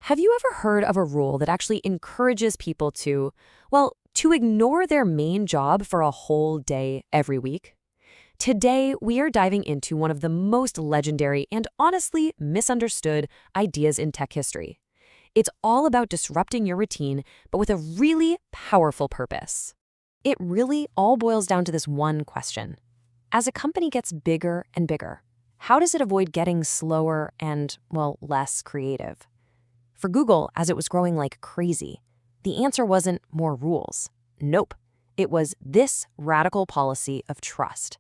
Have you ever heard of a rule that actually encourages people to ignore their main job for a whole day every week? Today, we are diving into one of the most legendary and honestly misunderstood ideas in tech history. It's all about disrupting your routine, but with a really powerful purpose. It really all boils down to this one question. As a company gets bigger and bigger, how does it avoid getting slower and, less creative? For Google, as it was growing like crazy, the answer wasn't more rules. Nope. It was this radical policy of trust.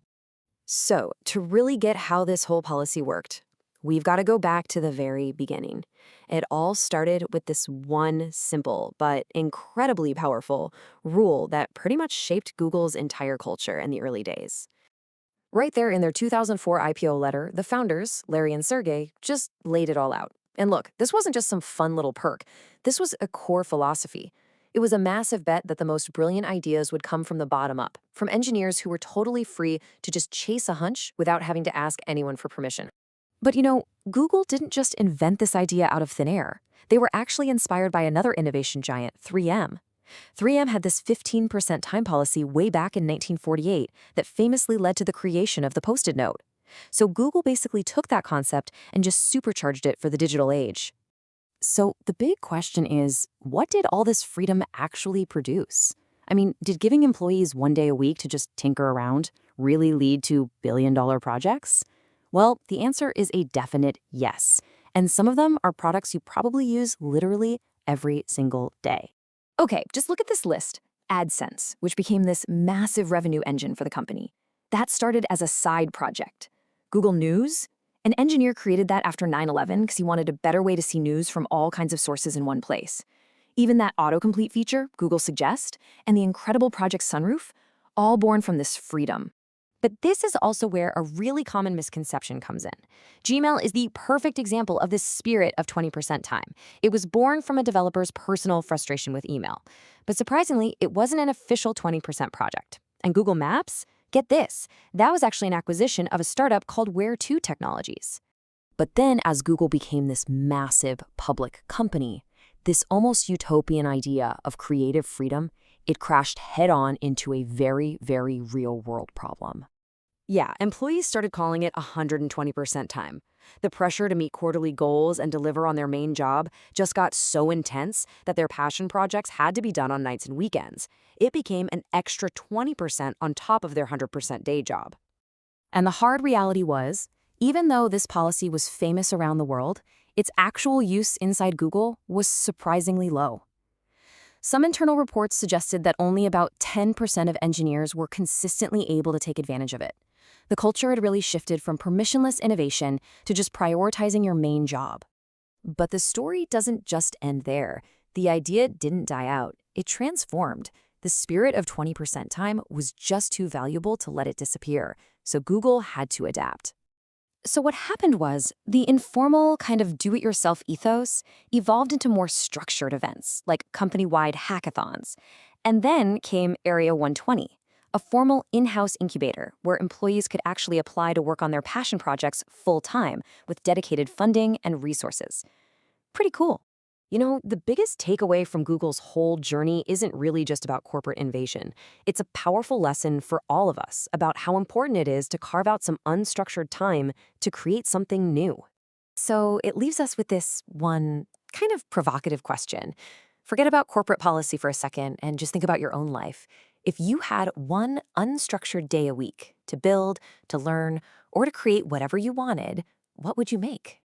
So, to really get how this whole policy worked, we've got to go back to the very beginning. It all started with this one simple but incredibly powerful rule that pretty much shaped Google's entire culture in the early days. Right there in their 2004 IPO letter, the founders, Larry and Sergey, just laid it all out. And look, this wasn't just some fun little perk. This was a core philosophy. It was a massive bet that the most brilliant ideas would come from the bottom up, from engineers who were totally free to just chase a hunch without having to ask anyone for permission. But Google didn't just invent this idea out of thin air. They were actually inspired by another innovation giant, 3M. 3M had this 15% time policy way back in 1948 that famously led to the creation of the Post-it note. So Google basically took that concept and just supercharged it for the digital age. So the big question is, what did all this freedom actually produce? I mean, did giving employees one day a week to just tinker around really lead to billion-dollar projects? Well, the answer is a definite yes. And some of them are products you probably use literally every single day. Okay, just look at this list. AdSense, which became this massive revenue engine for the company. That started as a side project. Google News? An engineer created that after 9/11 because he wanted a better way to see news from all kinds of sources in one place. Even that autocomplete feature, Google Suggest, and the incredible Project Sunroof, all born from this freedom. But this is also where a really common misconception comes in. Gmail is the perfect example of this spirit of 20% time. It was born from a developer's personal frustration with email. But surprisingly, it wasn't an official 20% project. And Google Maps? Get this, that was actually an acquisition of a startup called Where2 Technologies. But then as Google became this massive public company, this almost utopian idea of creative freedom, it crashed head-on into a very, very real-world problem. Yeah, employees started calling it 120% time. The pressure to meet quarterly goals and deliver on their main job just got so intense that their passion projects had to be done on nights and weekends. It became an extra 20% on top of their 100% day job. And the hard reality was, even though this policy was famous around the world, its actual use inside Google was surprisingly low. Some internal reports suggested that only about 10% of engineers were consistently able to take advantage of it. The culture had really shifted from permissionless innovation to just prioritizing your main job. But the story doesn't just end there. The idea didn't die out. It transformed. The spirit of 20% time was just too valuable to let it disappear, so Google had to adapt. So what happened was, the informal kind of do-it-yourself ethos evolved into more structured events, like company-wide hackathons. And then came Area 120, a formal in-house incubator where employees could actually apply to work on their passion projects full-time with dedicated funding and resources. Pretty cool. The biggest takeaway from Google's whole journey isn't really just about corporate innovation. It's a powerful lesson for all of us about how important it is to carve out some unstructured time to create something new. So it leaves us with this one kind of provocative question. Forget about corporate policy for a second and just think about your own life. If you had one unstructured day a week to build, to learn, or to create whatever you wanted, what would you make?